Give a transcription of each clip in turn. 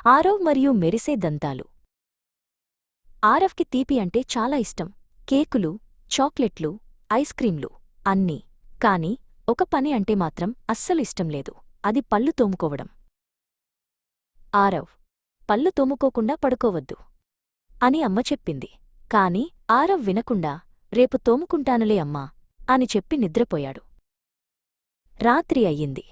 ఆరవ్ మరియు మెరిసే దంతాలు. ఆరవ్కి తీపి అంటే చాలా ఇష్టం. కేకులు, చాక్లెట్లు, ఐస్ క్రీంలు అన్నీ. కాని ఒక పని అంటే మాత్రం అస్సలు ఇష్టం లేదు. అది పళ్ళు తోముకోవడం. ఆరవ్, పళ్ళు తోముకోకుండా పడుకోవద్దు అని అమ్మ చెప్పింది. కాని ఆరవ్ వినకుండా, రేపు తోముకుంటానులే అమ్మా అని చెప్పి నిద్రపోయాడు. రాత్రి అయ్యింది.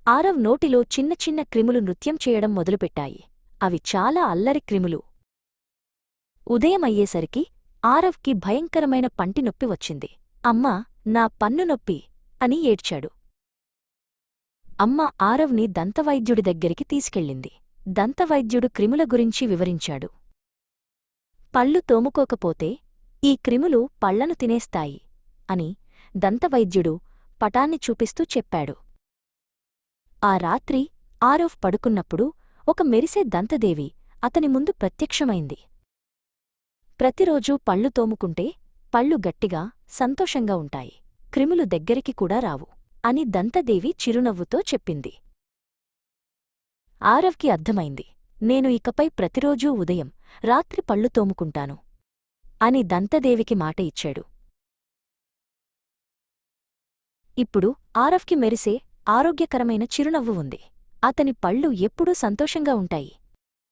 ఆరవ్ నోటిలో చిన్న చిన్న క్రిములు నృత్యం చేయడం మొదలుపెట్టాయి. అవి చాలా అల్లరి క్రిములు. ఉదయమయ్యేసరికి ఆరవ్కి భయంకరమైన పంటినొప్పి వచ్చింది. అమ్మా, నా పన్ను నొప్పి అని ఏడ్చాడు. అమ్మ ఆరవ్ని దంతవైద్యుడి దగ్గరికి తీసుకెళ్ళింది. దంతవైద్యుడు క్రిముల గురించి వివరించాడు. పళ్ళు తోముకోకపోతే ఈ క్రిములు పళ్లను తినేస్తాయి అని దంతవైద్యుడు పటాన్ని చూపిస్తూ చెప్పాడు. ఆ రాత్రి ఆరవ్ పడుకున్నప్పుడు ఒక మెరిసే దంతదేవి అతని ముందు ప్రత్యక్షమైంది. ప్రతిరోజూ పళ్ళు తోముకుంటే పళ్ళు గట్టిగా, సంతోషంగా ఉంటాయి. క్రిములు దగ్గరికి కూడా రావు అని దంతదేవి చిరునవ్వుతో చెప్పింది. ఆరవ్కి అర్థమైంది. నేను ఇకపై ప్రతిరోజూ ఉదయం, రాత్రి పళ్ళు తోముకుంటాను అని దంతదేవికి మాట ఇచ్చాడు. ఇప్పుడు ఆరవ్కి మెరిసే, ఆరోగ్యకరమైన చిరునవ్వు ఉంది. అతని పళ్ళు ఎప్పుడూ సంతోషంగా ఉంటాయి.